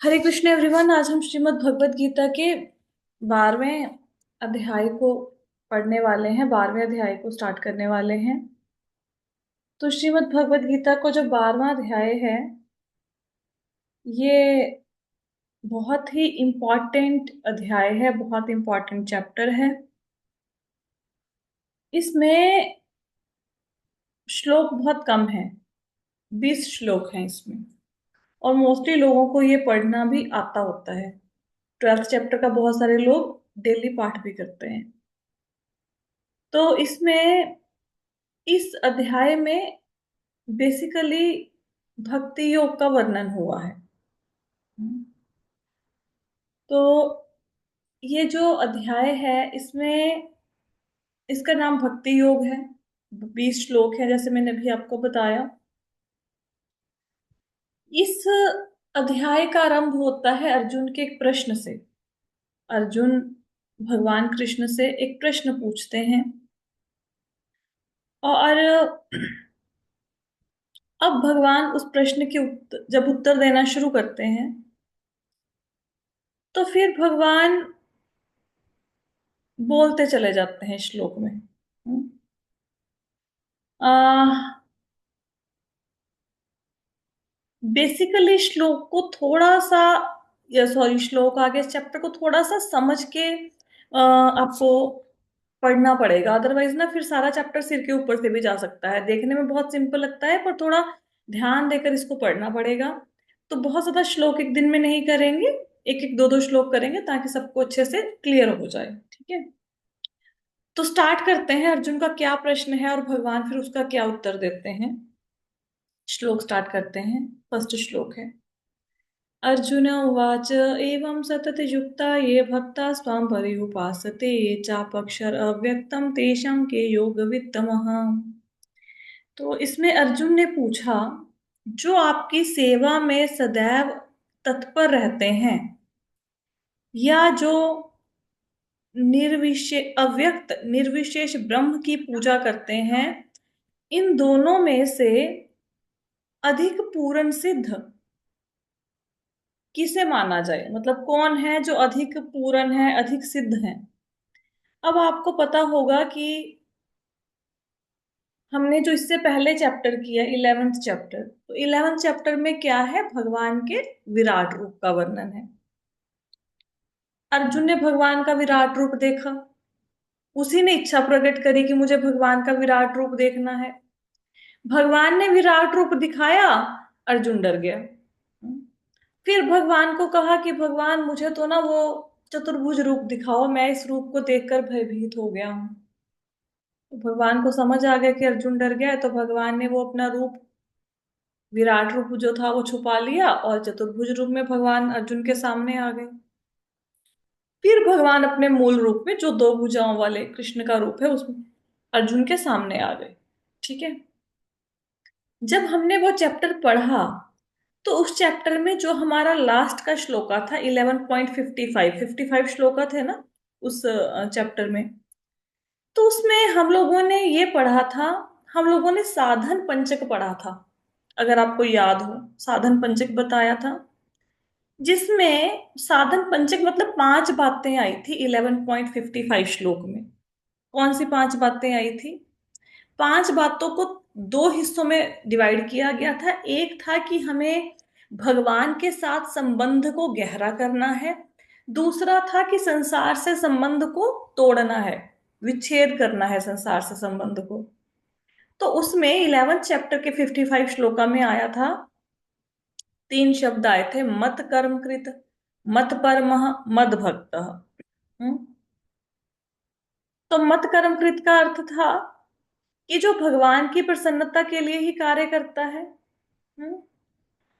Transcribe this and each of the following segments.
हरे Krishna everyone. आज हम श्रीमद् भगवत गीता के 12वें अध्याय को पढ़ने वाले हैं। 12वें अध्याय को स्टार्ट करने वाले हैं। तो श्रीमद् भगवत गीता को जो 12वां अध्याय है, ये बहुत ही इम्पॉर्टेंट अध्याय है, बहुत इम्पॉर्टेंट चैप्टर है। इसमें श्लोक बहुत कम है, 20 श्लोक हैं इसमें। और मोस्टली लोगों को ये पढ़ना भी आता होता है। 12th चैप्टर का बहुत सारे लोग डेली पाठ भी करते हैं। तो इसमें इस अध्याय में बेसिकली भक्ति योग का वर्णन हुआ है। तो ये जो अध्याय है, इसमें इसका नाम भक्ति योग है। 20 श्लोक है, जैसे मैंने अभी आपको बताया। इस अध्याय का आरंभ होता है अर्जुन के एक प्रश्न से। अर्जुन भगवान कृष्ण से एक प्रश्न पूछते हैं, और अब भगवान उस प्रश्न के जब उत्तर देना शुरू करते हैं, तो फिर भगवान बोलते चले जाते हैं श्लोक में। बेसिकली श्लोक को थोड़ा सा, या सॉरी, श्लोक आगे इस चैप्टर को थोड़ा सा समझ के आपको पढ़ना पड़ेगा। अदरवाइज ना फिर सारा चैप्टर सिर के ऊपर से भी जा सकता है। देखने में बहुत सिंपल लगता है, पर थोड़ा ध्यान देकर इसको पढ़ना पड़ेगा। तो बहुत ज्यादा श्लोक एक दिन में नहीं करेंगे, एक एक दो दो श्लोक करेंगे ताकि सबको अच्छे से क्लियर हो जाए। ठीक है, तो स्टार्ट करते हैं। अर्जुन का क्या प्रश्न है और भगवान फिर उसका क्या उत्तर देते हैं। श्लोक स्टार्ट करते हैं। फर्स्ट श्लोक है, अर्जुन उवाच एवं सततयुक्ता ये भक्ता स्वां पर्युपासते ये चापक्षर अव्यक्तम तेषां के योगवित्तमः। तो इसमें अर्जुन ने पूछा, जो आपकी सेवा में सदैव तत्पर रहते हैं, या जो अव्यक्त निर्विशेष ब्रह्म की पूजा करते हैं, इन दोनों में से अधिक पूर्ण सिद्ध किसे माना जाए? मतलब कौन है जो अधिक पूर्ण है, अधिक सिद्ध है। अब आपको पता होगा कि हमने जो इससे पहले चैप्टर किया, 11th चैप्टर, तो 11th चैप्टर में क्या है? भगवान के विराट रूप का वर्णन है। अर्जुन ने भगवान का विराट रूप देखा, उसी ने इच्छा प्रकट करी कि मुझे भगवान का विराट रूप देखना है। भगवान ने विराट रूप दिखाया, अर्जुन डर गया। फिर भगवान को कहा कि भगवान मुझे तो ना वो चतुर्भुज रूप दिखाओ, मैं इस रूप को देखकर भयभीत हो गया हूं। तो भगवान को समझ आ गया कि अर्जुन डर गया है, तो भगवान ने वो अपना रूप, विराट रूप जो था, वो छुपा लिया और चतुर्भुज रूप में भगवान अर्जुन के सामने आ गए। फिर भगवान अपने मूल रूप में, जो दो भुजाओं वाले कृष्ण का रूप है, उसमें अर्जुन के सामने आ गए। ठीक है, जब हमने वो चैप्टर पढ़ा, तो उस चैप्टर में जो हमारा लास्ट का श्लोका था, 11.55, 55 श्लोका थे ना उस चैप्टर में। तो उसमें हम लोगों ने ये पढ़ा था, हम लोगों ने साधन पंचक पढ़ा था। अगर आपको याद हो, साधन पंचक बताया था, जिसमें साधन पंचक मतलब 5 बातें आई थी 11.55 श्लोक में। कौन सी 5 बातें आई थी? 5 बातों को दो हिस्सों में डिवाइड किया गया था। एक था कि हमें भगवान के साथ संबंध को गहरा करना है। दूसरा था कि संसार से संबंध को तोड़ना है, विच्छेद करना है संसार से संबंध को। तो उसमें 11th चैप्टर के 55 श्लोका में आया था, 3 शब्द आए थे, मत कर्म कृत, मत परमः, मद भक्त। तो मत कर्म कृत का अर्थ था कि जो भगवान की प्रसन्नता के लिए ही कार्य करता है। हम्म?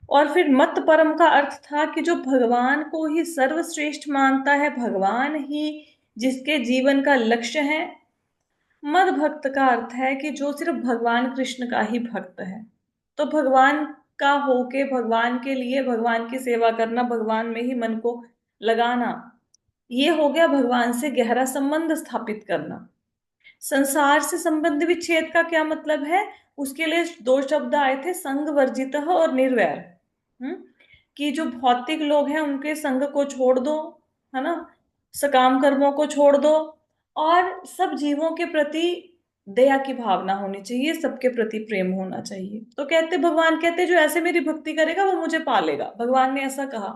और फिर मत परम का अर्थ था कि जो भगवान को ही सर्वश्रेष्ठ मानता है, भगवान ही जिसके जीवन का लक्ष्य है। मद भक्त का अर्थ है कि जो सिर्फ भगवान कृष्ण का ही भक्त है। तो भगवान का होके भगवान के लिए भगवान की सेवा करना, भगवान में ही मन को लगाना, ये हो गया भगवान से गहरा संबंध स्थापित करना। संसार से संबंध विच्छेद का क्या मतलब है? उसके लिए 2 शब्द आए थे, संग वर्जित और निर्वैर। हम्म कि जो भौतिक लोग हैं उनके संग को छोड़ दो, है ना, सकाम कर्मों को छोड़ दो, और सब जीवों के प्रति दया की भावना होनी चाहिए, सबके प्रति प्रेम होना चाहिए। तो कहते, भगवान कहते जो ऐसे मेरी भक्ति करेगा वो मुझे पालेगा। भगवान ने ऐसा कहा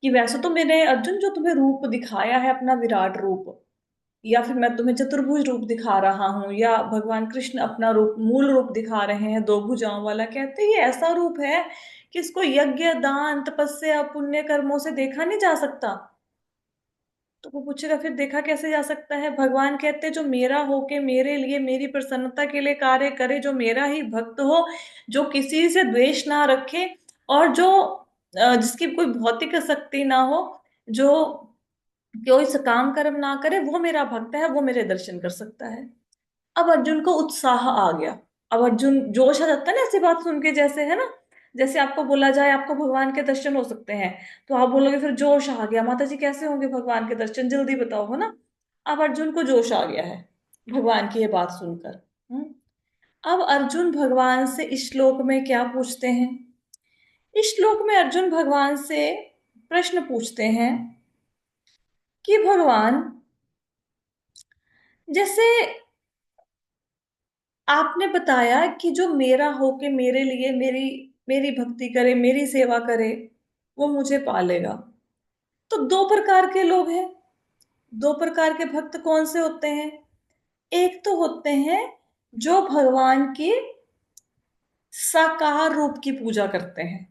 कि वैसे तो मैंने अर्जुन जो तुम्हें रूप दिखाया है अपना विराट रूप, या फिर मैं तुम्हें चतुर्भुज रूप दिखा रहा हूं, या भगवान कृष्ण अपना रूप मूल रूप दिखा रहे हैं दो भुजाओं वाला, कहते ये ऐसा रूप है कि इसको यज्ञ दान तपस्या पुण्य कर्मों से देखा नहीं जा सकता। तो वो पूछेगा फिर देखा कैसे जा सकता है? भगवान कहते जो मेरा हो के मेरे लिए मेरी प्रसन्नता के लिए कार्य करे, जो मेरा ही भक्त हो, जो किसी से द्वेष ना रखे, और जो जिसकी कोई भौतिक शक्ति ना हो, जो कोई सकाम कर्म ना करे, वो मेरा भक्त है, वो मेरे दर्शन कर सकता है। अब अर्जुन को उत्साह आ गया। अब अर्जुन जोश आ जाता है ना ऐसी बात सुन के, जैसे है ना, जैसे आपको बोला जाए आपको भगवान के दर्शन हो सकते हैं, तो आप बोलोगे फिर जोश आ गया, माता जी कैसे होंगे भगवान के दर्शन, जल्दी बताओ, है ना। अब अर्जुन को जोश आ गया है भगवान की ये बात सुनकर। अब अर्जुन भगवान से इस श्लोक में क्या पूछते हैं? इस श्लोक में अर्जुन भगवान से प्रश्न पूछते हैं कि भगवान, जैसे आपने बताया कि जो मेरा होके मेरे लिए मेरी मेरी भक्ति करे, मेरी सेवा करे, वो मुझे पालेगा। तो दो प्रकार के लोग हैं। दो प्रकार के भक्त कौन से होते हैं? एक तो होते हैं जो भगवान की साकार रूप की पूजा करते हैं।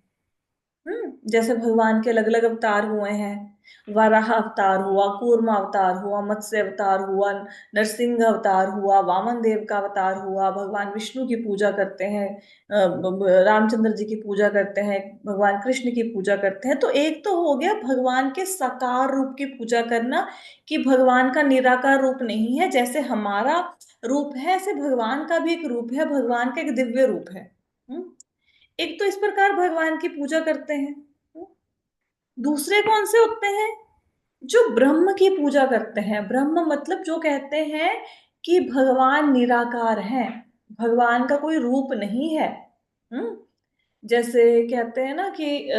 जैसे भगवान के अलग अलग अवतार हुए हैं, वराह अवतार हुआ, कूर्मा अवतार हुआ, मत्स्य अवतार हुआ, नरसिंह अवतार हुआ, वामन देव का अवतार हुआ, भगवान विष्णु की पूजा करते हैं, रामचंद्र जी की पूजा करते हैं, भगवान कृष्ण की पूजा करते हैं। तो एक तो हो गया भगवान के साकार रूप की पूजा करना, कि भगवान का निराकार रूप नहीं है, जैसे हमारा रूप है ऐसे भगवान का भी एक रूप है, भगवान का एक दिव्य रूप है। हम्म एक तो इस प्रकार भगवान की पूजा करते हैं। दूसरे कौन से होते हैं? जो ब्रह्म की पूजा करते हैं। ब्रह्म मतलब जो कहते हैं कि भगवान निराकार है, भगवान का कोई रूप नहीं है। हम्म जैसे कहते हैं ना कि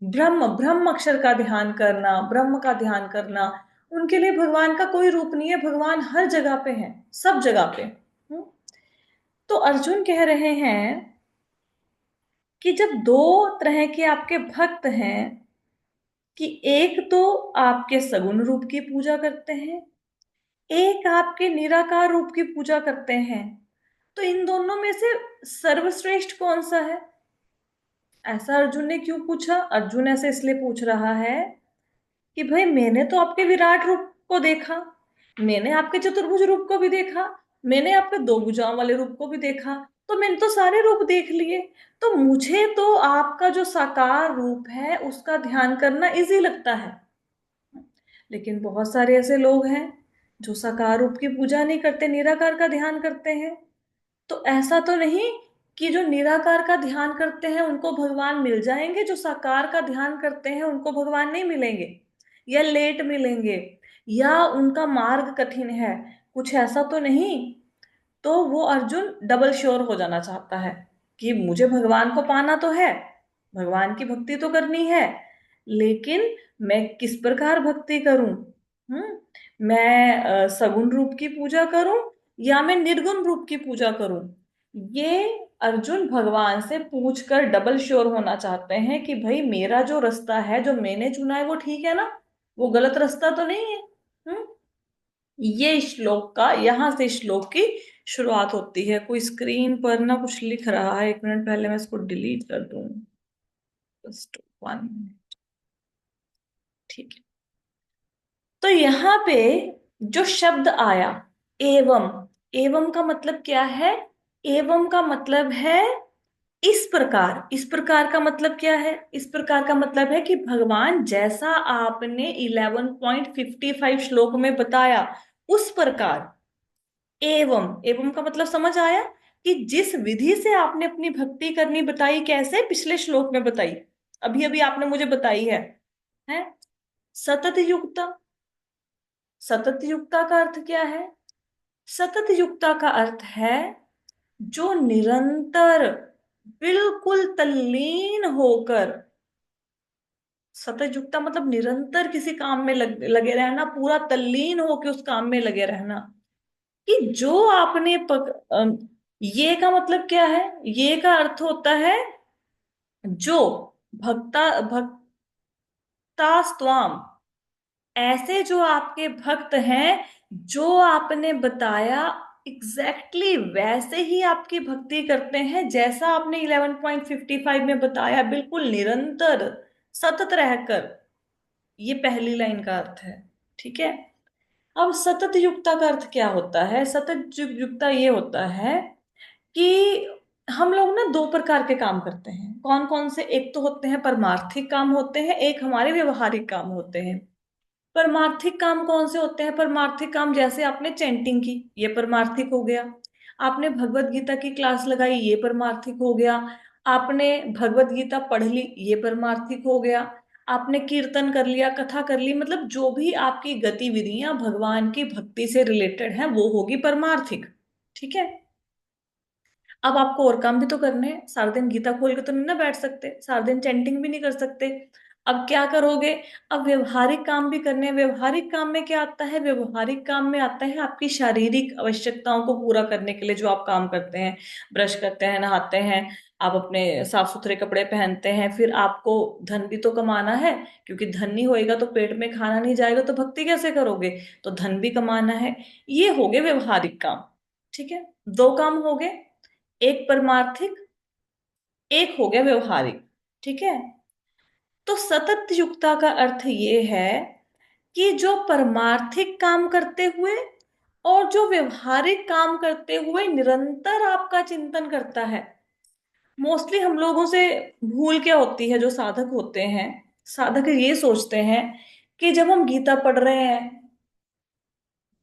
ब्रह्म ब्रह्म अक्षर का ध्यान करना, ब्रह्म का ध्यान करना, उनके लिए भगवान का कोई रूप नहीं है, भगवान हर जगह पे है, सब जगह पे। तो अर्जुन कह रहे हैं कि जब दो तरह के आपके भक्त हैं, कि एक तो आपके सगुण रूप की पूजा करते हैं, एक आपके निराकार रूप की पूजा करते हैं, तो इन दोनों में से सर्वश्रेष्ठ कौन सा है? ऐसा अर्जुन ने क्यों पूछा? अर्जुन ऐसे इसलिए पूछ रहा है कि भाई मैंने तो आपके विराट रूप को देखा, मैंने आपके चतुर्भुज रूप को भी देखा, मैंने आपके दो भुजाओं वाले रूप को भी देखा, तो मैंने तो सारे रूप देख लिए। तो मुझे तो आपका जो साकार रूप है उसका ध्यान करना इजी लगता है। लेकिन बहुत सारे ऐसे लोग हैं जो साकार रूप की पूजा नहीं करते, निराकार का ध्यान करते हैं। तो ऐसा तो नहीं कि जो निराकार का ध्यान करते हैं उनको भगवान मिल जाएंगे, जो साकार का ध्यान करते हैं उनको भगवान नहीं मिलेंगे, या लेट मिलेंगे, या उनका मार्ग कठिन है, कुछ ऐसा तो नहीं। तो वो अर्जुन डबल श्योर हो जाना चाहता है कि मुझे भगवान को पाना तो है, भगवान की भक्ति तो करनी है, लेकिन मैं किस प्रकार भक्ति करूं? मैं सगुण रूप की पूजा करूं या मैं निर्गुण रूप की पूजा करूं? ये अर्जुन भगवान से पूछकर डबल श्योर होना चाहते हैं कि भाई मेरा जो रास्ता है, जो मैंने चुना है, वो ठीक है ना, वो गलत रास्ता तो नहीं है। हम्म ये श्लोक का, यहां से श्लोक की शुरुआत होती है। कोई स्क्रीन पर ना कुछ लिख रहा है, एक मिनट, पहले मैं इसको डिलीट कर दूं। Just 1 minute. ठीक है। तो यहाँ पे जो शब्द आया एवं, एवं का मतलब क्या है? एवं का मतलब है इस प्रकार। इस प्रकार का मतलब क्या है? इस प्रकार का मतलब है कि भगवान जैसा आपने 11.55 श्लोक में बताया उस प्रकार। एवं, एवं का मतलब समझ आया कि जिस विधि से आपने अपनी भक्ति करनी बताई, कैसे पिछले श्लोक में बताई, अभी अभी आपने मुझे बताई है सतत युक्ता। सतत युक्ता का अर्थ क्या है? सतत युक्ता का अर्थ है जो निरंतर बिल्कुल तल्लीन होकर, सतत युक्ता मतलब निरंतर किसी काम में लगे रहना, पूरा तल्लीन होकर उस काम में लगे रहना। कि जो आपने ये का मतलब क्या है? ये का अर्थ होता है जो, भक्ता भक्तास्त्वाम, ऐसे जो आपके भक्त हैं, जो आपने बताया एग्जैक्टली वैसे ही आपकी भक्ति करते हैं, जैसा आपने 11.55 में बताया, बिल्कुल निरंतर सतत रहकर। ये पहली लाइन का अर्थ है। ठीक है। अब सतत युक्ता का अर्थ क्या होता है? सतत युक्ता ये होता है कि हम लोग ना दो प्रकार के काम करते हैं। कौन कौन से? एक तो होते हैं परमार्थिक काम होते हैं, एक हमारे व्यवहारिक काम होते हैं। परमार्थिक काम कौन से होते हैं? परमार्थिक काम जैसे आपने चैंटिंग की, ये परमार्थिक हो गया। आपने भगवत गीता की क्लास लगाई, ये परमार्थिक हो गया। आपने भगवत गीता पढ़ ली, ये परमार्थिक हो गया। आपने कीर्तन कर लिया, कथा कर ली, मतलब जो भी आपकी गतिविधियां भगवान की भक्ति से रिलेटेड हैं वो होगी परमार्थिक। ठीक है। अब आपको और काम भी तो करने हैं, सारा दिन गीता खोल के तो नहीं ना बैठ सकते, सारा दिन चैंटिंग भी नहीं कर सकते। अब क्या करोगे? अब व्यवहारिक काम भी करने हैं। व्यवहारिक काम में क्या आता है? व्यवहारिक काम में आता है आपकी शारीरिक आवश्यकताओं को पूरा करने के लिए जो आप काम करते हैं। ब्रश करते हैं, नहाते हैं, आप अपने साफ सुथरे कपड़े पहनते हैं, फिर आपको धन भी तो कमाना है, क्योंकि धन नहीं होएगा तो पेट में खाना नहीं जाएगा, तो भक्ति कैसे करोगे? तो धन भी कमाना है। ये हो गए व्यवहारिक काम। ठीक है। दो काम हो गए, एक परमार्थिक, एक हो गया व्यवहारिक। ठीक है। तो सतत युक्ता का अर्थ ये है कि जो परमार्थिक काम करते हुए और जो व्यवहारिक काम करते हुए निरंतर आपका चिंतन करता है। मोस्टली हम लोगों से भूल क्या होती है? जो साधक होते हैं, साधक ये सोचते हैं कि जब हम गीता पढ़ रहे हैं,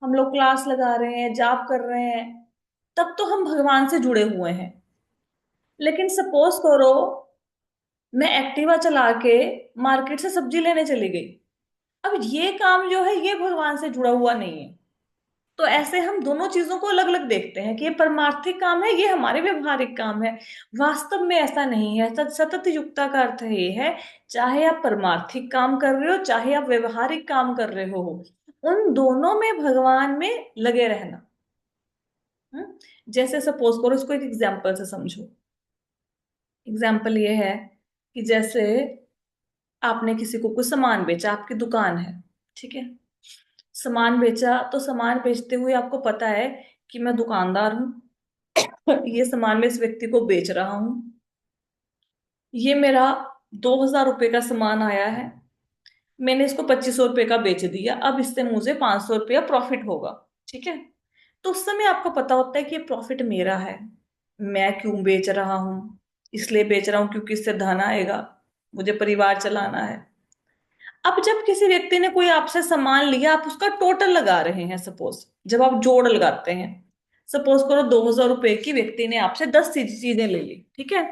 हम लोग क्लास लगा रहे हैं, जाप कर रहे हैं, तब तो हम भगवान से जुड़े हुए हैं। लेकिन सपोज करो मैं एक्टिवा चला के मार्केट से सब्जी लेने चली गई, अब ये काम जो है ये भगवान से जुड़ा हुआ नहीं है। तो ऐसे हम दोनों चीजों को अलग अलग देखते हैं कि ये परमार्थिक काम है, ये हमारे व्यवहारिक काम है। वास्तव में ऐसा नहीं है। सतत युक्ता का अर्थ ये है, चाहे आप परमार्थिक काम कर रहे हो, चाहे आप व्यवहारिक काम कर रहे हो, उन दोनों में भगवान में लगे रहना। हम्म? जैसे सपोज करो, इसको एक एग्जाम्पल से समझो। एग्जाम्पल ये है कि जैसे आपने किसी को कुछ सामान बेचा, आपकी दुकान है। ठीक है। सामान बेचा, तो सामान बेचते हुए आपको पता है कि मैं दुकानदार हूं, ये सामान मैं इस व्यक्ति को बेच रहा हूं, ये मेरा 2,000 रुपये का सामान आया है, मैंने इसको 2500 रुपये का बेच दिया, अब इससे मुझे 500 रुपया प्रॉफिट होगा। ठीक है। तो उस समय आपको पता होता है कि ये प्रॉफिट मेरा है। मैं क्यों बेच रहा हूं? इसलिए बेच रहा हूं क्योंकि इससे धन आएगा, मुझे परिवार चलाना है। अब जब किसी व्यक्ति ने कोई आपसे सामान लिया, आप उसका टोटल लगा रहे हैं, सपोज जब आप जोड़ लगाते हैं, सपोज करो 2,000 रुपए की व्यक्ति ने आपसे 10 चीजें ले ली। ठीक है।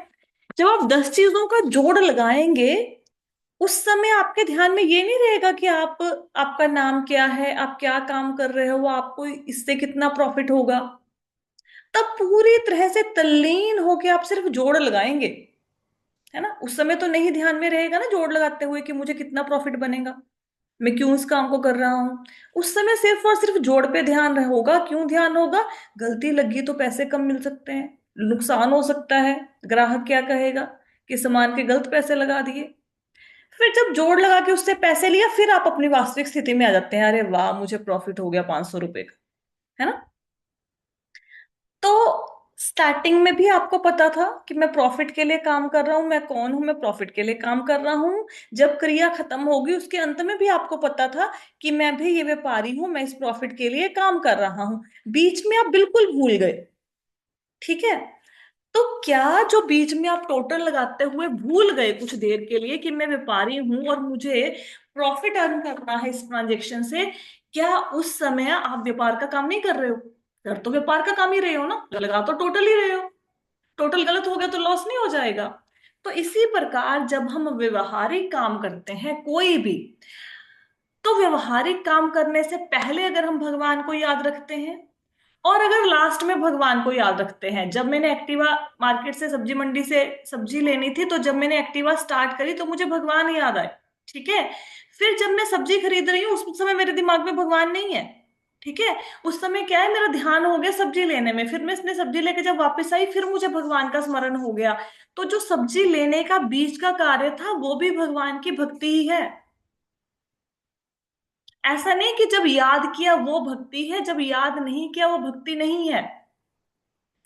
जब आप 10 चीजों का जोड़ लगाएंगे, उस समय आपके ध्यान में ये नहीं रहेगा कि आप, आपका नाम क्या है, आप क्या काम कर रहे हो, आपको इससे कितना प्रॉफिट होगा। तब पूरी तरह से तल्लीन होके आप सिर्फ जोड़ लगाएंगे, है ना। उस समय तो नहीं ध्यान में रहेगा ना जोड़ लगाते हुए कि मुझे कितना प्रॉफिट बनेगा, मैं क्यों इस काम को कर रहा हूं। उस समय सिर्फ और सिर्फ जोड़ पे ध्यान होगा। क्यों ध्यान होगा? गलती लगी तो पैसे कम मिल सकते हैं, नुकसान हो सकता है, ग्राहक क्या कहेगा कि सामान के गलत पैसे लगा दिए। फिर जब जोड़ लगा के उससे पैसे लिया, फिर आप अपनी वास्तविक स्थिति में आ जाते हैं, अरे वाह मुझे प्रॉफिट हो गया 500 रुपए का, है ना। तो स्टार्टिंग में भी आपको पता था कि मैं प्रॉफिट के लिए काम कर रहा हूं, मैं कौन हूं, मैं प्रॉफिट के लिए काम कर रहा हूं। जब क्रिया खत्म होगी उसके अंत में भी आपको पता था कि मैं भी ये व्यापारी हूं, मैं इस प्रॉफिट के लिए काम कर रहा हूं। बीच में आप बिल्कुल भूल गए। ठीक है। तो क्या जो बीच में आप टोटल लगाते हुए भूल गए कुछ देर के लिए कि मैं व्यापारी हूं और मुझे प्रॉफिट अर्न करना है इस ट्रांजेक्शन से, क्या उस समय आप व्यापार का काम नहीं कर रहे हो? कर तो व्यापार का काम ही रहे हो ना, लगा तो टोटल ही रहे हो। टोटल गलत हो गया तो लॉस नहीं हो जाएगा? तो इसी प्रकार जब हम व्यवहारिक काम करते हैं कोई भी, तो व्यवहारिक काम करने से पहले अगर हम भगवान को याद रखते हैं, और अगर लास्ट में भगवान को याद रखते हैं, जब मैंने एक्टिवा मार्केट से सब्जी मंडी से सब्जी लेनी थी, तो जब मैंने एक्टिवा स्टार्ट करी तो मुझे भगवान याद आए। ठीक है। फिर जब मैं सब्जी खरीद रही हूँ उस समय मेरे दिमाग में भगवान नहीं है। ठीक है। उस समय क्या है, मेरा ध्यान हो गया सब्जी लेने में, फिर मैं इसने सब्जी लेके जब वापस आई फिर मुझे भगवान का स्मरण हो गया। तो जो सब्जी लेने का बीच का कार्य था वो भी भगवान की भक्ति ही है। ऐसा नहीं कि जब याद किया वो भक्ति है, जब याद नहीं किया वो भक्ति नहीं है।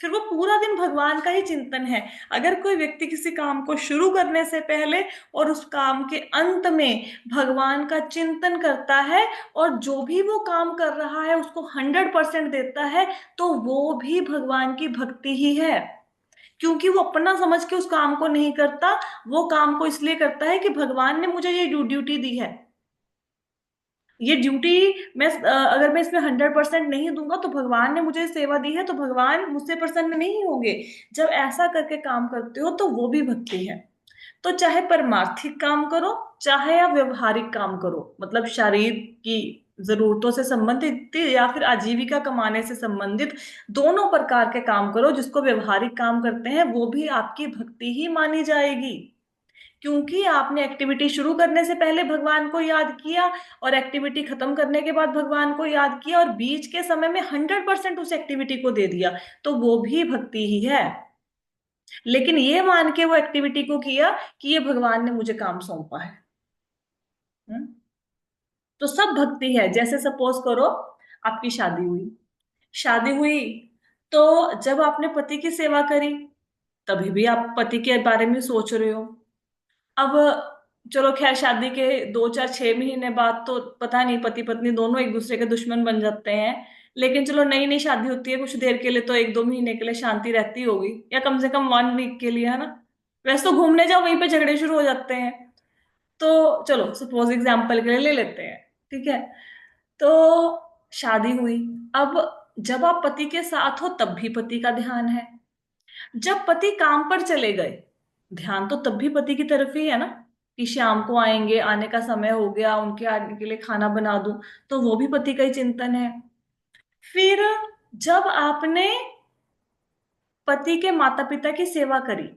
फिर वो पूरा दिन भगवान का ही चिंतन है। अगर कोई व्यक्ति किसी काम को शुरू करने से पहले और उस काम के अंत में भगवान का चिंतन करता है, और जो भी वो काम कर रहा है उसको 100% देता है, तो वो भी भगवान की भक्ति ही है। क्योंकि वो अपना समझ के उस काम को नहीं करता, वो काम को इसलिए करता है कि भगवान ने मुझे ये ड्यूटी दी है। ये ड्यूटी मैं अगर मैं इसमें 100% नहीं दूंगा तो भगवान ने मुझे सेवा दी है तो भगवान मुझसे प्रसन्न नहीं होंगे। जब ऐसा करके काम करते हो तो वो भी भक्ति है। तो चाहे परमार्थिक काम करो, चाहे आप व्यवहारिक काम करो, मतलब शरीर की जरूरतों से संबंधित या फिर आजीविका कमाने से संबंधित, दोनों प्रकार के काम करो, जिसको व्यवहारिक काम करते हैं वो भी आपकी भक्ति ही मानी जाएगी। क्योंकि आपने एक्टिविटी शुरू करने से पहले भगवान को याद किया, और एक्टिविटी खत्म करने के बाद भगवान को याद किया, और बीच के समय में 100% उस एक्टिविटी को दे दिया, तो वो भी भक्ति ही है। लेकिन ये मान के वो एक्टिविटी को किया कि ये भगवान ने मुझे काम सौंपा है। हम्म? तो सब भक्ति है। जैसे सपोज करो आपकी शादी हुई, शादी हुई, तो जब आपने पति की सेवा करी तभी भी आप पति के बारे में सोच रहे हो। अब चलो खैर, शादी के 2 4 6 महीने बाद तो पता नहीं, पति पत्नी दोनों एक दूसरे के दुश्मन बन जाते हैं। लेकिन चलो नई नई शादी होती है, कुछ देर के लिए तो 1 2 महीने के लिए शांति रहती होगी, या कम से कम 1 वीक के लिए, है ना। वैसे तो घूमने जाओ वहीं पे झगड़े शुरू हो जाते हैं। तो चलो सपोज एग्जाम्पल के लिए ले लेते हैं। ठीक है। तो शादी हुई। अब जब आप पति के साथ हो तब भी पति का ध्यान है, जब पति काम पर चले गए ध्यान तो तब भी पति की तरफ ही है ना, कि शाम को आएंगे, आने का समय हो गया, उनके आने के लिए खाना बना दूं, तो वो भी पति का ही चिंतन है। फिर जब आपने पति के माता पिता की सेवा करी,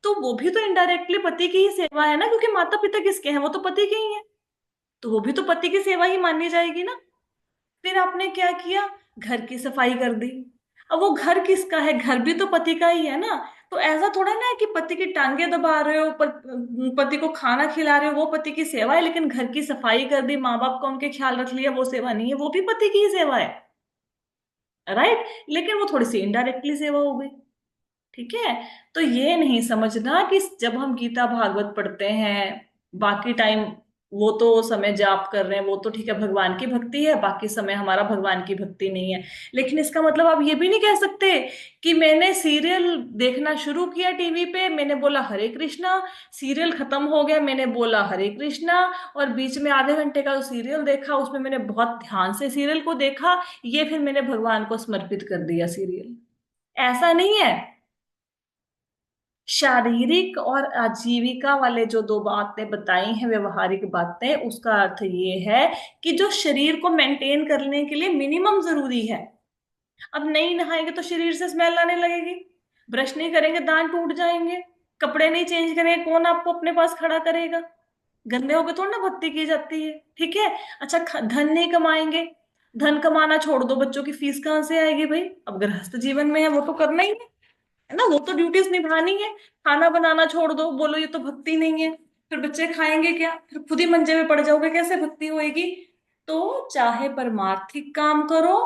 तो वो भी तो इनडायरेक्टली पति की ही सेवा है ना, क्योंकि माता पिता किसके हैं, वो तो पति के ही हैं। तो वो भी तो पति की सेवा ही मानी जाएगी ना। फिर आपने क्या किया, घर की सफाई कर दी। अब वो घर किसका है, घर भी तो पति का ही है ना। तो ऐसा थोड़ा ना है कि पति की टांगे दबा रहे हो, पति को खाना खिला रहे हो, वो पति की सेवा है, लेकिन घर की सफाई कर दी, माँ बाप का उनके ख्याल रख लिया, वो सेवा नहीं है, वो भी पति की ही सेवा है। राइट। लेकिन वो थोड़ी सी इनडायरेक्टली सेवा हो गई। ठीक है। तो ये नहीं समझना कि जब हम गीता भागवत पढ़ते हैं बाकी टाइम, वो तो समय जाप कर रहे हैं, वो तो ठीक है भगवान की भक्ति है, बाकी समय हमारा भगवान की भक्ति नहीं है। लेकिन इसका मतलब आप ये भी नहीं कह सकते कि मैंने सीरियल देखना शुरू किया टीवी पे, मैंने बोला हरे कृष्णा, सीरियल खत्म हो गया, मैंने बोला हरे कृष्णा, और बीच में आधे घंटे का सीरियल देखा, उसमें मैंने बहुत ध्यान से सीरियल को देखा, ये फिर मैंने भगवान को समर्पित कर दिया सीरियल। ऐसा नहीं है। शारीरिक और आजीविका वाले जो दो बातें बताई हैं, व्यवहारिक बातें, उसका अर्थ ये है कि जो शरीर को मेंटेन करने के लिए मिनिमम जरूरी है। अब नहीं नहाएंगे तो शरीर से स्मेल आने लगेगी, ब्रश नहीं करेंगे दांत टूट जाएंगे, कपड़े नहीं चेंज करेंगे कौन आपको अपने पास खड़ा करेगा, गंदे होके थोड़ा ना भक्ति की जाती है। ठीक है। अच्छा, धन नहीं कमाएंगे, धन कमाना छोड़ दो, बच्चों की फीस कहाँ से आएगी भाई, अब गृहस्थ जीवन में है वो तो करना ही है ना, वो तो ड्यूटीज निभानी है। खाना बनाना छोड़ दो, बोलो ये तो भक्ति नहीं है, फिर बच्चे खाएंगे क्या, फिर खुद ही मंजे में पड़ जाओगे, कैसे भक्ति होएगी। तो चाहे परमार्थिक काम करो,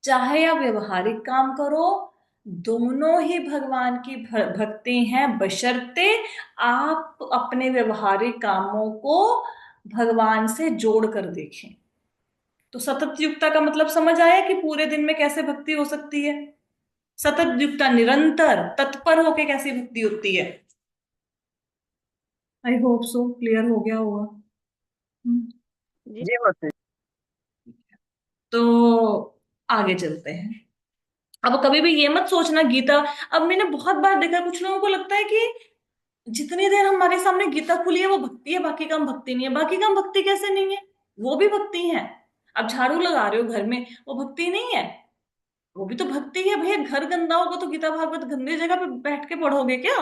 चाहे आप व्यवहारिक काम करो, दोनों ही भगवान की भक्ति हैं, बशर्ते आप अपने व्यवहारिक कामों को भगवान से जोड़ कर देखें। तो सतत युक्ता का मतलब समझ आया कि पूरे दिन में कैसे भक्ति हो सकती है। सतत युक्ता निरंतर तत्पर होके कैसी भक्ति होती है। आई होप सो क्लियर हो गया होगा। हम्म। जी माता तो आगे चलते हैं। अब कभी भी ये मत सोचना गीता, अब मैंने बहुत बार देखा कुछ लोगों को लगता है कि जितनी देर हमारे सामने गीता खुली है वो भक्ति है, बाकी काम भक्ति नहीं है। बाकी काम भक्ति कैसे नहीं है, वो भी भक्ति है। अब झाड़ू लगा रहे हो घर में, वो भक्ति नहीं है? वो भी तो भक्ति है भैया। घर गंदा होगा तो गीता भागवत गंदी जगह पे बैठ के पढ़ोगे क्या?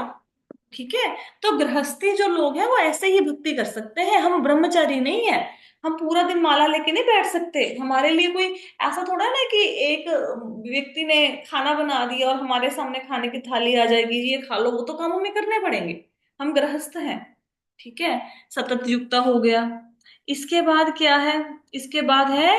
ठीक है। तो गृहस्थी जो लोग हैं वो ऐसे ही भक्ति कर सकते हैं, हम ब्रह्मचारी नहीं है। हम पूरा दिन माला लेके नहीं बैठ सकते। हमारे लिए कोई ऐसा थोड़ा ना कि एक व्यक्ति ने खाना बना दिया और हमारे सामने खाने की थाली आ जाएगी, ये खा लो, वो तो काम हमें करने पड़ेंगे। हम गृहस्थ हैं। ठीक है। सतत युक्ता हो गया। इसके बाद क्या है? इसके बाद है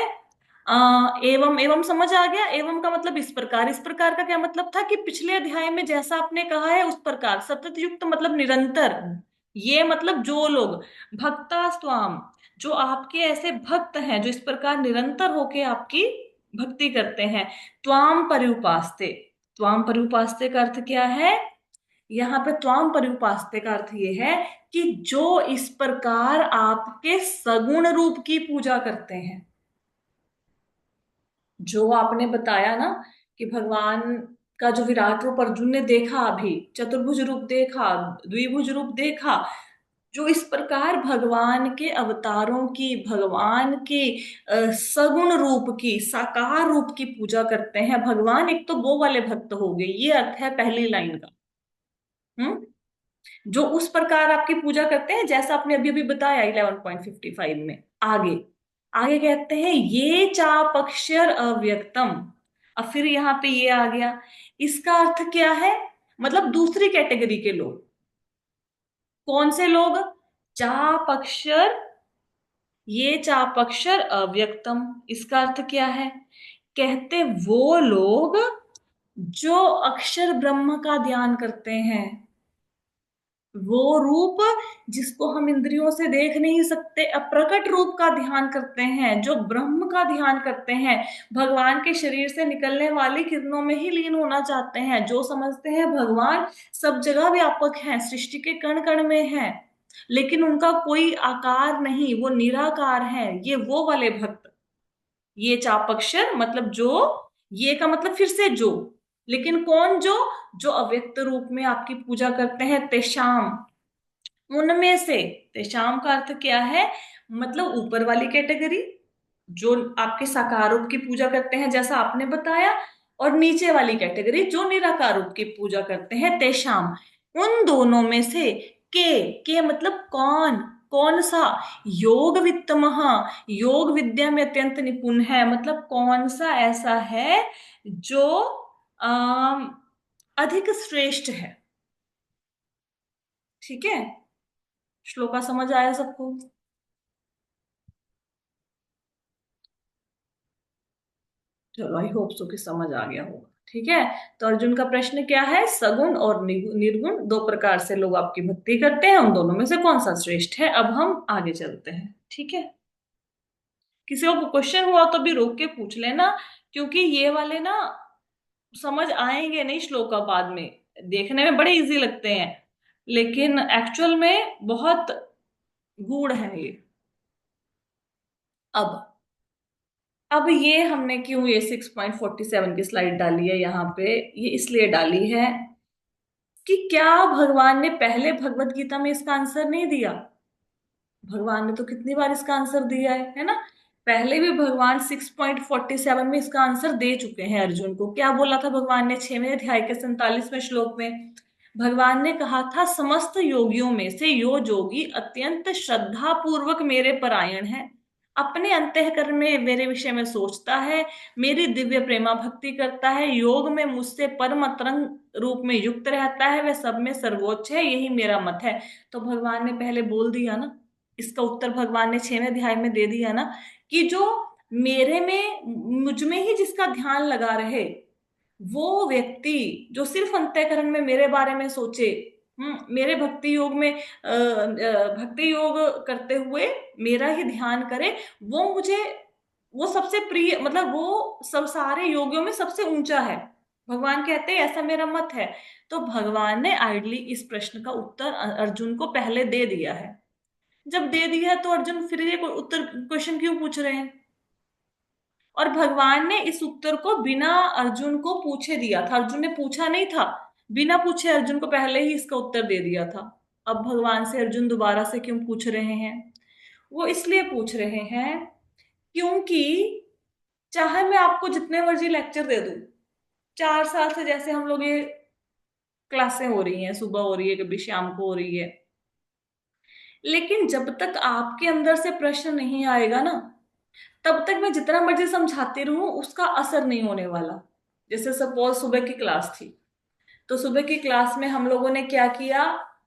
एवं। एवं समझ आ गया? एवं का मतलब इस प्रकार। इस प्रकार का क्या मतलब था कि पिछले अध्याय में जैसा आपने कहा है उस प्रकार। सतत युक्त मतलब निरंतर। ये मतलब जो लोग भक्ता स्वाम, जो आपके ऐसे भक्त हैं जो इस प्रकार निरंतर होके आपकी भक्ति करते हैं। त्वाम पर्युपास्ते। त्वाम पर्युपास्ते का अर्थ क्या है? यहाँ पे त्वाम पर्युपास्ते का अर्थ ये है कि जो इस प्रकार आपके सगुण रूप की पूजा करते हैं। जो आपने बताया ना कि भगवान का जो विराट रूप अर्जुन ने देखा, अभी चतुर्भुज रूप देखा, द्विभुज रूप देखा, जो इस प्रकार भगवान के अवतारों की, भगवान के सगुण रूप की, साकार रूप की पूजा करते हैं भगवान, एक तो वो वाले भक्त हो गए। ये अर्थ है पहली लाइन का। हम्म। जो उस प्रकार आपकी पूजा करते हैं जैसा आपने अभी अभी बताया 11.55 में। आगे आगे कहते हैं ये चापक्षर अव्यक्तम। अब फिर यहाँ पे ये आ गया। इसका अर्थ क्या है? मतलब दूसरी कैटेगरी के लोग। कौन से लोग? चापक्षर। ये चापक्षर अव्यक्तम, इसका अर्थ क्या है? कहते वो लोग जो अक्षर ब्रह्म का ध्यान करते हैं। वो रूप जिसको हम इंद्रियों से देख नहीं सकते, अप्रकट रूप का ध्यान करते हैं, जो ब्रह्म का ध्यान करते हैं, भगवान के शरीर से निकलने वाली किरणों में ही लीन होना चाहते हैं, जो समझते हैं भगवान सब जगह व्यापक हैं, सृष्टि के कण कण में हैं, लेकिन उनका कोई आकार नहीं, वो निराकार है, ये वो वाले भक्त। ये चापक्षर मतलब जो, ये का मतलब फिर से जो, लेकिन कौन जो? जो अव्यक्त रूप में आपकी पूजा करते हैं, तेषाम, उनमें से। तेषाम का अर्थ क्या है? मतलब ऊपर वाली कैटेगरी, जो आपके साकार रूप की पूजा करते हैं जैसा आपने बताया, और नीचे वाली कैटेगरी जो निराकार रूप की पूजा करते हैं, तेषाम, उन दोनों में से। के मतलब कौन? कौन सा? योग वित्तमः, योग विद्या में अत्यंत निपुण है। मतलब कौन सा ऐसा है जो अम अधिक श्रेष्ठ है। ठीक है। श्लोका समझ आया सबको? चलो, आई होप सो कि समझ आ गया होगा। ठीक है। तो अर्जुन का प्रश्न क्या है? सगुण और निर्गुण दो प्रकार से लोग आपकी भक्ति करते हैं, उन दोनों में से कौन सा श्रेष्ठ है? अब हम आगे चलते हैं। ठीक है। किसी को क्वेश्चन हुआ तो भी रोक के पूछ लेना, क्योंकि ये वाले ना समझ आएंगे नहीं श्लोका बाद में। देखने में बड़े इजी लगते हैं, लेकिन एक्चुअल में बहुत गूढ़ है ये। अब ये हमने क्यों ये 6.47 की स्लाइड डाली है यहाँ पे? ये इसलिए डाली है कि क्या भगवान ने पहले भगवत गीता में इसका आंसर नहीं दिया? भगवान ने तो कितनी बार इसका आंसर दिया है ना? पहले भी भगवान 6.47 में इसका आंसर दे चुके हैं अर्जुन को। क्या बोला था भगवान ने 6वें अध्याय के 47वें श्लोक में? भगवान ने कहा था समस्त योगियों में से यो जोगी अत्यंत श्रद्धा पूर्वक मेरे परायण है, अपने अंतःकरण में मेरे विषय में सोचता है, मेरी दिव्य प्रेमा भक्ति करता है, योग में मुझसे परम तरंग रूप में युक्त रहता है, वह सब में सर्वोच्च है, यही मेरा मत है। तो भगवान ने पहले बोल दिया ना, इसका उत्तर भगवान ने 6वें अध्याय में दे दिया ना, कि जो मेरे में, मुझ में ही जिसका ध्यान लगा रहे, वो व्यक्ति जो सिर्फ अंतःकरण में मेरे बारे में सोचे, मेरे भक्ति योग में भक्ति योग करते हुए मेरा ही ध्यान करे, वो मुझे, वो सबसे प्रिय, मतलब वो सब सारे योगियों में सबसे ऊंचा है। भगवान कहते हैं ऐसा मेरा मत है। तो भगवान ने आइडली इस प्रश्न का उत्तर अर्जुन को पहले दे दिया है। जब दे दिया है तो अर्जुन फिर ये उत्तर क्वेश्चन क्यों पूछ रहे हैं? और भगवान ने इस उत्तर को बिना अर्जुन को पूछे दिया था, अर्जुन ने पूछा नहीं था। बिना पूछे अर्जुन को पहले ही इसका उत्तर दे दिया था। अब भगवान से अर्जुन दोबारा से क्यों पूछ रहे हैं? वो इसलिए पूछ रहे हैं क्योंकि चाहे मैं आपको जितने मर्जी लेक्चर दे दूं, 4 साल से जैसे हम लोग ये क्लासें हो रही हैं, सुबह हो रही है, कभी शाम को हो रही है, लेकिन जब तक आपके अंदर से प्रश्न नहीं आएगा ना, तब तक मैं जितना मर्जी समझाती रहूं उसका असर नहीं होने वाला। जैसे सपोज सुबह की क्लास थी, तो सुबह की क्लास में हम लोगों ने क्या किया,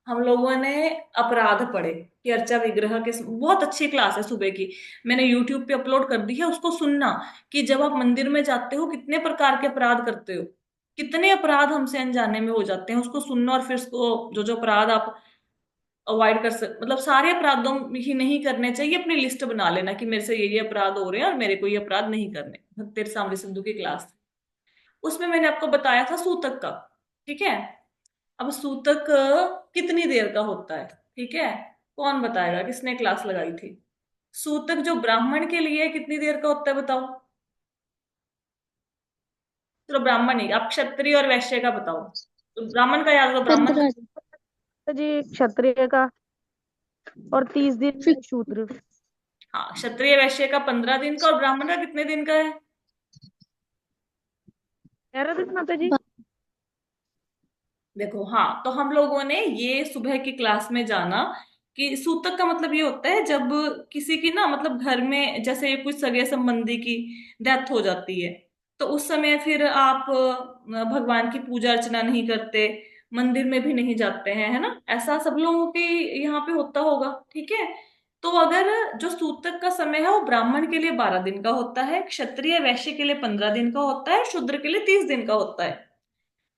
हम लोगों ने अपराध पढ़े कि अर्चा विग्रह के, बहुत अच्छी क्लास है सुबह की, मैंने यूट्यूब पे अपलोड कर दी है, उसको सुनना। कि जब आप मंदिर में जाते हो कितने प्रकार के अपराध करते हो, कितने अपराध हमसे अनजाने में हो जाते हैं, उसको सुनना, और फिर उसको जो जो अपराध आप अवॉइड कर सक, मतलब सारे अपराधों ही नहीं करने चाहिए, अपनी लिस्ट बना लेना कि मेरे से ये अपराध हो रहे हैं और मेरे को ये अपराध नहीं करने। भक्तेर सामने सिद्धू की क्लास थी, उसमें मैंने आपको बताया था सूतक का। ठीक है, अब सूतक कितनी देर का होता है, ठीक है, कौन बताएगा, किसने क्लास लगाई थी? सूतक जो ब्राह्मण के लिए कितनी देर का होता है बताओ? चलो ब्राह्मण नहीं, आप क्षत्रिय और वैश्य का बताओ। तो ब्राह्मण का याद करो, ब्राह्मण का। 15 जी क्षत्रिय का, और 30 दिन फिर शूद्र। हाँ, क्षत्रिय वैश्य का 15 दिन का, और ब्राह्मण का कितने दिन का है? 11 दिन माता जी। देखो, हाँ, तो हम लोगों ने ये सुबह की क्लास में जाना कि सूतक का मतलब ये होता है जब किसी की ना, मतलब घर में जैसे कुछ सगे संबंधी की डेथ हो जाती है, तो उस समय फिर आप भगवान की पूजा अर्चना नहीं करते, मंदिर में भी नहीं जाते हैं, है ना, ऐसा सब लोगों के यहाँ पे होता होगा। ठीक है, तो अगर जो सूतक का समय है वो ब्राह्मण के लिए 12 दिन का होता है, क्षत्रिय वैश्य के लिए 15 दिन का होता है, शूद्र के लिए 30 दिन का होता है।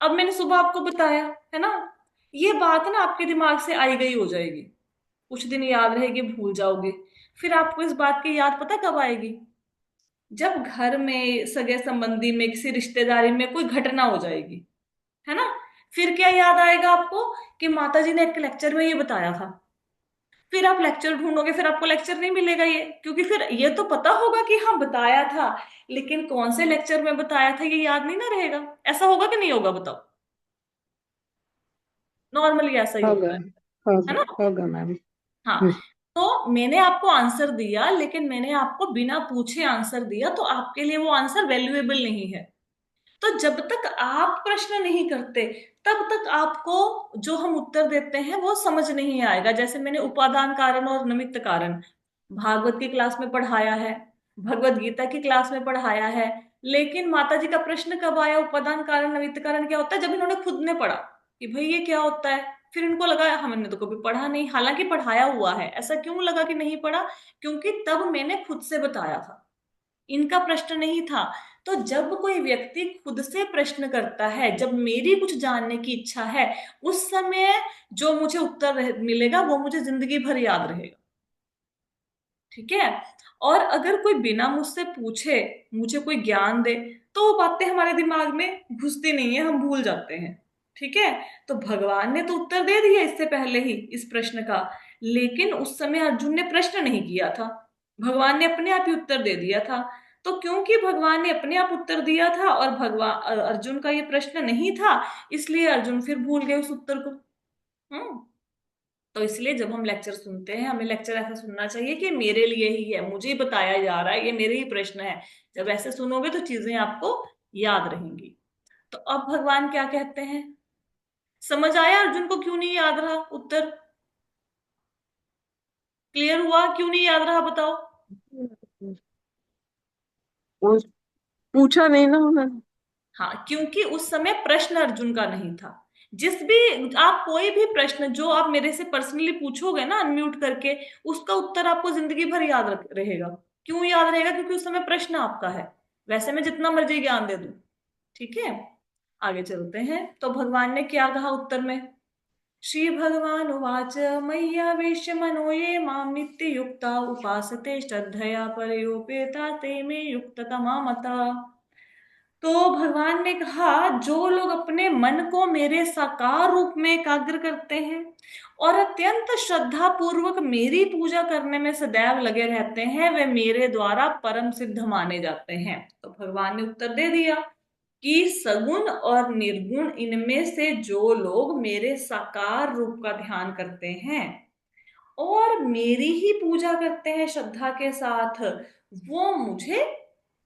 अब मैंने सुबह आपको बताया, है ना, ये बात ना आपके दिमाग से आई गई हो जाएगी, कुछ दिन याद रहेगी, भूल जाओगे। फिर आपको इस बात की याद पता कब आएगी? जब घर में सगे संबंधी में किसी रिश्तेदारी में कोई घटना हो जाएगी, है ना, फिर क्या याद आएगा आपको कि माता जी ने एक लेक्चर में ये बताया था। फिर आप लेक्चर ढूंढोगे, फिर आपको लेक्चर नहीं मिलेगा ये, क्योंकि फिर ये तो पता होगा कि हाँ बताया था, लेकिन कौन से लेक्चर में बताया था ये याद नहीं ना रहेगा। ऐसा होगा कि नहीं होगा बताओ? नॉर्मली ऐसा ही होगा होता है होगा ना। होगा मैम। हाँ, तो मैंने आपको आंसर दिया, लेकिन मैंने आपको बिना पूछे आंसर दिया, तो आपके लिए वो आंसर वैल्यूएबल नहीं है। तो जब तक आप प्रश्न नहीं करते, तब तक आपको जो हम उत्तर देते हैं वो समझ नहीं आएगा। जैसे मैंने उपादान कारण और निमित्त कारण भागवत की क्लास में पढ़ाया है, भगवत गीता की क्लास में पढ़ाया है, लेकिन माता जी का प्रश्न कब आया, उपादान कारण निमित्त कारण क्या होता है, जब इन्होंने खुद ने पढ़ा कि भाई ये क्या होता है। फिर इनको लगा हमने तो कभी पढ़ा नहीं, हालांकि पढ़ाया हुआ है। ऐसा क्यों लगा कि नहीं पढ़ा? क्योंकि तब मैंने खुद से बताया था, इनका प्रश्न नहीं था। तो जब कोई व्यक्ति खुद से प्रश्न करता है, जब मेरी कुछ जानने की इच्छा है, उस समय जो मुझे उत्तर मिलेगा वो मुझे जिंदगी भर याद रहेगा। ठीक है, और अगर कोई बिना मुझसे पूछे मुझे कोई ज्ञान दे, तो वो बातें हमारे दिमाग में घुसती नहीं है, हम भूल जाते हैं। ठीक है, तो भगवान ने तो उत्तर दे दिया इससे पहले ही इस प्रश्न का, लेकिन उस समय अर्जुन ने प्रश्न नहीं किया था, भगवान ने अपने आप ही उत्तर दे दिया था। तो क्योंकि भगवान ने अपने आप उत्तर दिया था और भगवान अर्जुन का ये प्रश्न नहीं था, इसलिए अर्जुन फिर भूल गए उस उत्तर को। हम्म, तो इसलिए जब हम लेक्चर सुनते हैं, हमें लेक्चर ऐसा सुनना चाहिए कि मेरे लिए ही है, मुझे ही बताया जा रहा है, ये मेरे ही प्रश्न है। जब ऐसे सुनोगे तो चीजें आपको याद रहेंगी। तो अब भगवान क्या कहते हैं, समझ आया अर्जुन को क्यों नहीं याद रहा उत्तर? क्लियर हुआ क्यों नहीं याद रहा बताओ? वो पूछा नहीं ना उन्होंने। हाँ, क्योंकि उस समय प्रश्न अर्जुन का नहीं था। जिस भी, आप कोई भी प्रश्न जो आप मेरे से पर्सनली पूछोगे ना अनम्यूट करके, उसका उत्तर आपको जिंदगी भर याद रहेगा। क्यों याद रहेगा? क्योंकि उस समय प्रश्न आपका है। वैसे मैं जितना मर्जी ज्ञान दे दूं। ठीक है, आगे चलते हैं। तो भगवान ने क्या कहा उत्तर में? श्री भगवान उवाच मय्यावेश्य मनो ये माम नित्य युक्ता उपासते श्रद्धया परयोपेता ते मे युक्त तमा मता। तो भगवान ने कहा, जो लोग अपने मन को मेरे साकार रूप में एकाग्र करते हैं और अत्यंत श्रद्धा पूर्वक मेरी पूजा करने में सदैव लगे रहते हैं, वे मेरे द्वारा परम सिद्ध माने जाते हैं। तो भगवान ने उत्तर दे दिया कि सगुण और निर्गुण इनमें से जो लोग मेरे साकार रूप का ध्यान करते हैं और मेरी ही पूजा करते हैं श्रद्धा के साथ, वो मुझे,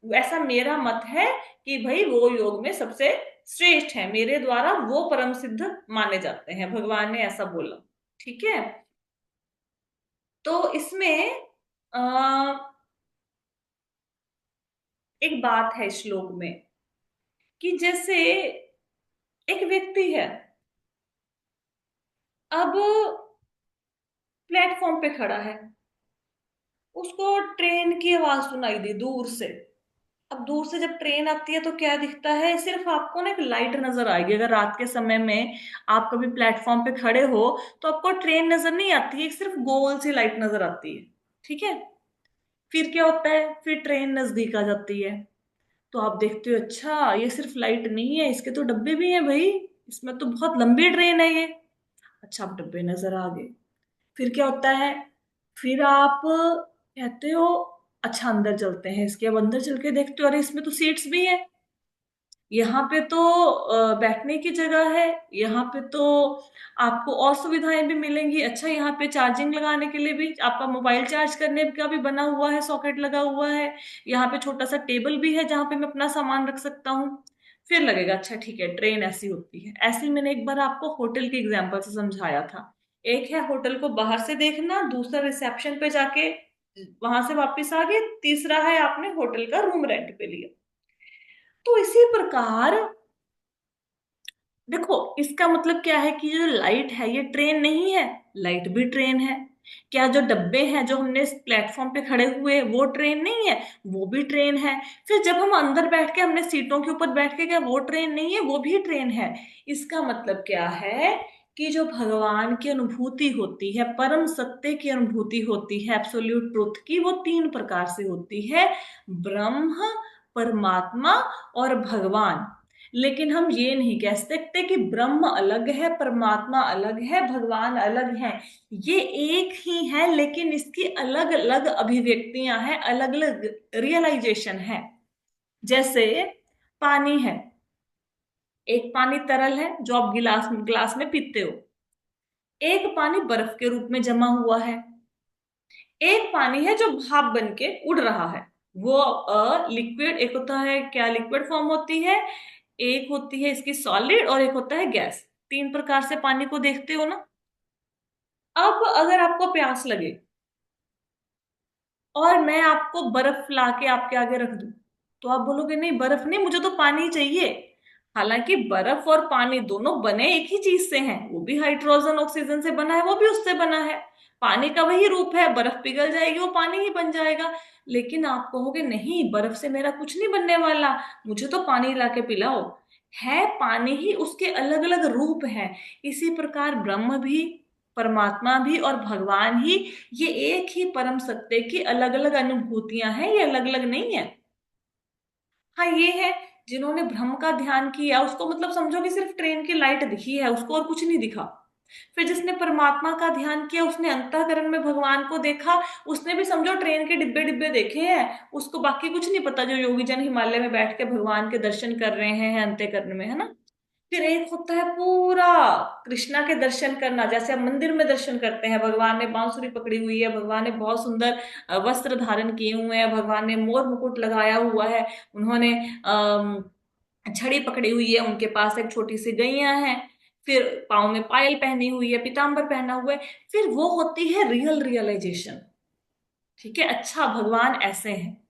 ऐसा मेरा मत है कि भाई वो योग में सबसे श्रेष्ठ है, मेरे द्वारा वो परम सिद्ध माने जाते हैं, भगवान ने ऐसा बोला। ठीक है। तो इसमें एक बात है इस श्लोक में कि जैसे एक व्यक्ति है, अब प्लेटफॉर्म पे खड़ा है, उसको ट्रेन की आवाज सुनाई दी दूर से। अब दूर से जब ट्रेन आती है तो क्या दिखता है, सिर्फ आपको ना एक लाइट नजर आएगी। अगर रात के समय में आप कभी प्लेटफॉर्म पे खड़े हो तो आपको ट्रेन नजर नहीं आती है, सिर्फ गोल सी लाइट नजर आती है। ठीक है। फिर क्या होता है, फिर ट्रेन नजदीक आ जाती है, तो आप देखते हो अच्छा ये सिर्फ लाइट नहीं है, इसके तो डब्बे भी हैं भाई, इसमें तो बहुत लंबी ट्रेन है ये। अच्छा, आप डब्बे नजर आ गए। फिर क्या होता है, फिर आप कहते हो अच्छा अंदर चलते हैं इसके। अब अंदर चल के देखते हो अरे इसमें तो सीट्स भी है, यहाँ पे तो बैठने की जगह है, यहाँ पे तो आपको और सुविधाएं भी मिलेंगी। अच्छा, यहाँ पे चार्जिंग लगाने के लिए भी, आपका मोबाइल चार्ज करने का भी बना हुआ है, सॉकेट लगा हुआ है। यहाँ पे छोटा सा टेबल भी है जहाँ पे मैं अपना सामान रख सकता हूँ। फिर लगेगा अच्छा ठीक है ट्रेन ऐसी होती है। ऐसे ही मैंने एक बार आपको होटल के एग्जाम्पल से समझाया था। एक है होटल को बाहर से देखना, दूसरा रिसेप्शन पे जाके वहां से वापस आ गए, तीसरा है आपने होटल का रूम रेंट पे लिया। तो इसी प्रकार देखो, इसका मतलब क्या है कि जो लाइट है ये ट्रेन नहीं है, लाइट भी ट्रेन है। क्या जो डब्बे हैं जो हमने इस प्लेटफॉर्म पे खड़े हुए वो ट्रेन नहीं है, वो भी ट्रेन है। फिर जब हम अंदर बैठ के हमने सीटों के ऊपर बैठ के, क्या वो ट्रेन नहीं है, वो भी ट्रेन है। इसका मतलब क्या है कि जो भगवान की अनुभूति होती है, परम सत्य की अनुभूति होती है, एब्सोल्यूट ट्रुथ की, वो तीन प्रकार से होती है, ब्रह्म, परमात्मा और भगवान। लेकिन हम ये नहीं कह सकते कि ब्रह्म अलग है, परमात्मा अलग है, भगवान अलग है। ये एक ही है, लेकिन इसकी अलग अलग अभिव्यक्तियां हैं, अलग अलग रियलाइजेशन है। जैसे पानी है, एक पानी तरल है जो आप गिलास ग्लास में पीते हो, एक पानी बर्फ के रूप में जमा हुआ है, एक पानी है जो भाप बन के उड़ रहा है। वो लिक्विड, एक होता है क्या लिक्विड फॉर्म होती है, एक होती है इसकी सॉलिड, और एक होता है गैस। तीन प्रकार से पानी को देखते हो ना। अब अगर आपको प्यास लगे और मैं आपको बर्फ ला के आपके आगे रख दूं, तो आप बोलोगे नहीं बर्फ नहीं, मुझे तो पानी चाहिए। हालांकि बर्फ और पानी दोनों बने एक ही चीज से हैं, वो भी हाइड्रोजन ऑक्सीजन से बना है, वो भी उससे बना है। पानी का वही रूप है, बर्फ पिघल जाएगी वो पानी ही बन जाएगा। लेकिन आप कहोगे नहीं बर्फ से मेरा कुछ नहीं बनने वाला, मुझे तो पानी ला के पिलाओ। है पानी ही, उसके अलग अलग रूप हैं। इसी प्रकार ब्रह्म भी, परमात्मा भी और भगवान ही, ये एक ही परम सत्य की अलग अलग अनुभूतियां हैं, ये अलग अलग नहीं है। हाँ ये है, जिन्होंने ब्रह्म का ध्यान किया उसको मतलब समझो कि सिर्फ ट्रेन की लाइट दिखी है, उसको और कुछ नहीं दिखा। फिर जिसने परमात्मा का ध्यान किया उसने अंतःकरण में भगवान को देखा, उसने भी समझो ट्रेन के डिब्बे डिब्बे देखे हैं, उसको बाकी कुछ नहीं पता। जो योगी जन हिमालय में बैठ के भगवान के दर्शन कर रहे हैं अंतःकरण में, है ना। फिर एक होता है पूरा कृष्णा के दर्शन करना, जैसे हम मंदिर में दर्शन करते हैं, भगवान ने बांसुरी पकड़ी हुई है, भगवान ने बहुत सुंदर वस्त्र धारण किए हुए हैं, भगवान ने मोर मुकुट लगाया हुआ है, उन्होंने छड़ी पकड़ी हुई है, उनके पास एक छोटी सी गैया है, फिर पाँव में पायल पहनी हुई है, पीतांबर पहना हुआ है। फिर वो होती है रियल रियलाइजेशन। ठीक है, अच्छा भगवान ऐसे हैं।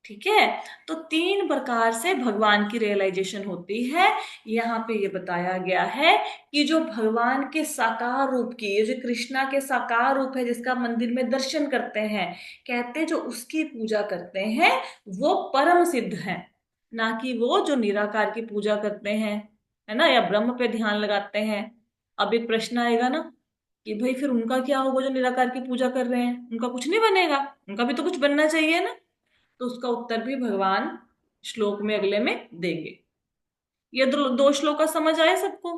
ठीक है। तो तीन प्रकार से भगवान की रियलाइजेशन होती है। यहाँ पे ये बताया गया है कि जो भगवान के साकार रूप की, ये जो कृष्णा के साकार रूप है जिसका मंदिर में दर्शन करते हैं, कहते हैं जो उसकी पूजा करते हैं वो परम सिद्ध है, ना कि वो जो निराकार की पूजा करते हैं, है ना, या ब्रह्म पे ध्यान लगाते हैं। अब एक प्रश्न आएगा ना कि भाई फिर उनका क्या होगा जो निराकार की पूजा कर रहे हैं, उनका कुछ नहीं बनेगा, उनका भी तो कुछ बनना चाहिए ना। तो उसका उत्तर भी भगवान श्लोक में अगले में देंगे। ये दो श्लोक का समझ आए सबको।